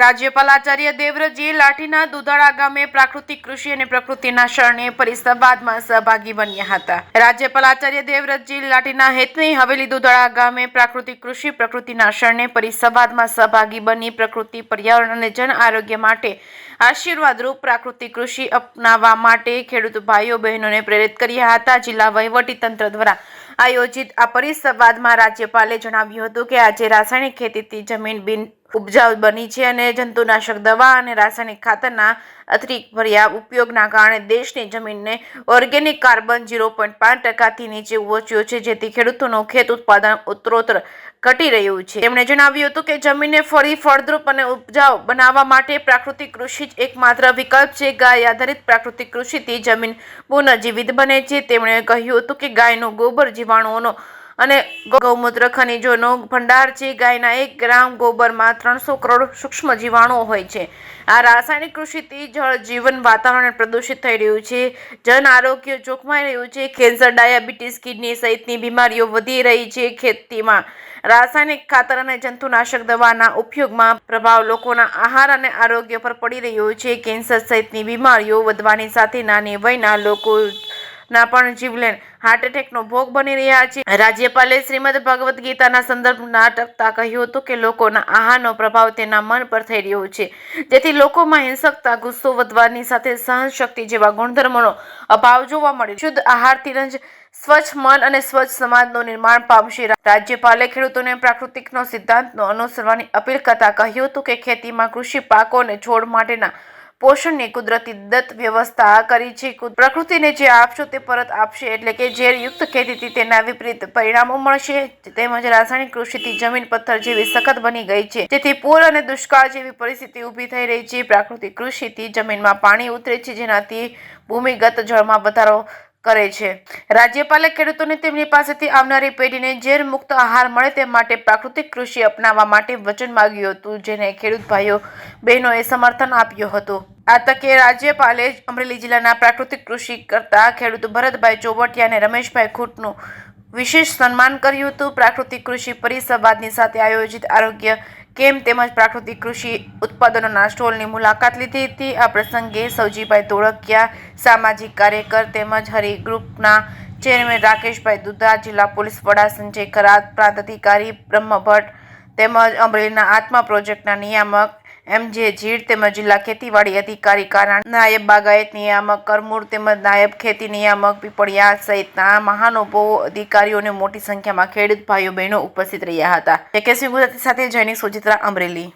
રાજ્યપાલ આચાર્ય દેવવ્રતજી લાઠીના દુધાળા ગામે પ્રાકૃતિક કૃષિ અને પ્રકૃતિના શરણે પરિસંવાદમાં સહભાગી બન્યા હતા। રાજ્યપાલ આચાર્ય દેવવ્રતજી લાઠીના હેતની હવેલી દુધાળા ગામે પ્રાકૃતિક કૃષિ પ્રકૃતિના શરણે પરિસંવાદમાં સહભાગી બની પ્રકૃતિ, પર્યાવરણ અને જન આરોગ્ય માટે આશીર્વાદરૂપ પ્રાકૃતિક કૃષિ અપનાવવા માટે ખેડૂત ભાઈઓ બહેનોને પ્રેરિત કર્યા હતા। જિલ્લા વહીવટી તંત્ર દ્વારા આયોજિત આ પરિસંવાદમાં રાજ્યપાલે જણાવ્યું હતું કે આજે રાસાયણિક ખેતીથી જમીન બિન ઉપજાઉ બની છે અને જંતુનાશક દવા અને રાસાયણિક ખાતરના અતિરિક્ત ભર્યા ઉપયોગના કારણે દેશની જમીનને ઓર્ગેનિક કાર્બન 0.5% નીચે પહોંચ્યો છે, જેથી ખેડૂતોનું ખેત ઉત્પાદન ઉત્તરોત્તર ઘટી રહ્યું છે। તેમણે જણાવ્યું હતું કે જમીનને ફરી ફળદ્રુપ અને ઉપજાઉ બનાવવા માટે પ્રાકૃતિક કૃષિ જ એકમાત્ર વિકલ્પ છે। ગાય આધારિત પ્રાકૃતિક કૃષિથી જમીન પુનઃજીવિત બને છે। તેમણે કહ્યું હતું કે ગાયનું ગોબર જીવાણુઓનો અને ગૌમૂત્ર ખનિજોનો ભંડાર છે। ગાયના 1 ગ્રામ ગોબરમાં 300 કરોડ સૂક્ષ્મ જીવાણુઓ હોય છે। આ રાસાયણિક કૃષિથી જળ જીવન વાતાવરણ પ્રદૂષિત થઈ રહ્યું છે, જન આરોગ્ય જોખમાઈ રહ્યું છે, કેન્સર, ડાયાબિટીસ, કિડની સહિતની બીમારીઓ વધી રહી છે। ખેતીમાં રાસાયણિક ખાતર અને જંતુનાશક દવાના ઉપયોગમાં પ્રભાવ લોકોના આહાર અને આરોગ્ય પર પડી રહ્યો છે। કેન્સર સહિતની બીમારીઓ વધવાની સાથે નાની વયના લોકો ના પણ જીવલેણ હાર્ટ એટેકનો ભોગ બની રહ્યા છે। રાજ્યપાલે શ્રીમદ ભગવદ્ ગીતાના સંદર્ભમાં ટાંકતા કહ્યું હતું કે લોકોના આહારનો પ્રભાવ તેના મન પર થઈ રહ્યો છે, જેથી લોકોમાં હિંસકતા, ગુસ્સો વધવાની સાથે સહનશક્તિ જેવા ગુણધર્મોનો અભાવ જોવા મળ્યો। શુદ્ધ આહારથી જ સ્વચ્છ મન અને સ્વચ્છ સમાજનું નિર્માણ પામશે। રાજ્યપાલે ખેડૂતોને પ્રાકૃતિકનો સિદ્ધાંતનો અનુસરવાની અપીલ કરતા કહ્યું હતું કે ખેતીમાં કૃષિ પાકો અને છોડ માટેના પોષણની કુદરતી દત્ત વ્યવસ્થા કરી છે। પ્રકૃતિને જે આપશો તે પરત આપશે, એટલે કે ઝેરયુક્ત ખેતીથી તેના વિપરીત પરિણામો મળશે। તેમજ રાસાયણિક કૃષિથી જમીન પથ્થર જેવી સખત બની ગઈ છે, જેથી પૂર અને દુષ્કાળ જેવી પરિસ્થિતિ ઊભી થઈ રહી છે। પ્રાકૃતિક કૃષિથી જમીનમાં પાણી ઉતરે છે, જેનાથી ભૂમિગત જળમાં વધારો કરે છે। રાજ્યપાલે ખેડૂતોને તેમની પાસેથી આવનારી પેઢીને ઝેર મુક્ત આહાર મળે તે માટે પ્રાકૃતિક કૃષિ અપનાવવા માટે વચન માંગ્યું હતું, જેને ખેડૂત ભાઈઓ બહેનોએ સમર્થન આપ્યું હતું। આ તકે રાજ્યપાલે અમરેલી જિલ્લાના પ્રાકૃતિક કૃષિ કરતા ખેડૂત ભરતભાઈ ચોવટિયા અને રમેશભાઈ ખૂંટનું વિશેષ સન્માન કર્યું હતું। પ્રાકૃતિક કૃષિ પરિસંવાદની સાથે આયોજિત આરોગ્ય કેમ્પ તેમજ પ્રાકૃતિક કૃષિ ઉત્પાદનોના સ્ટોલની મુલાકાત લીધી હતી। આ પ્રસંગે સવજીભાઈ ધોળકિયા, સામાજિક કાર્યકર તેમજ હરિ ગ્રુપના ચેરમેન રાકેશભાઈ દુધા, જિલ્લા પોલીસ વડા સંજય ખરાત, પ્રાંત અધિકારી બ્રહ્મ ભટ્ટ તેમજ અમરેલીના આત્મા પ્રોજેક્ટના નિયામક MJ જીડ તેમજ જિલ્લા ખેતીવાડી અધિકારી કાનાણ, નાયબ બાગાયત નિયામક કરમૂર તેમજ નાયબ ખેતી નિયામક પીપળિયા સહિતના મહાનુભાવો, અધિકારીઓને મોટી સંખ્યામાં ખેડૂત ભાઈઓ બહેનો ઉપસ્થિત રહ્યા હતા। KSV ગુજરાતી સાથે જૈનિક સુચિત્રા, અમરેલી।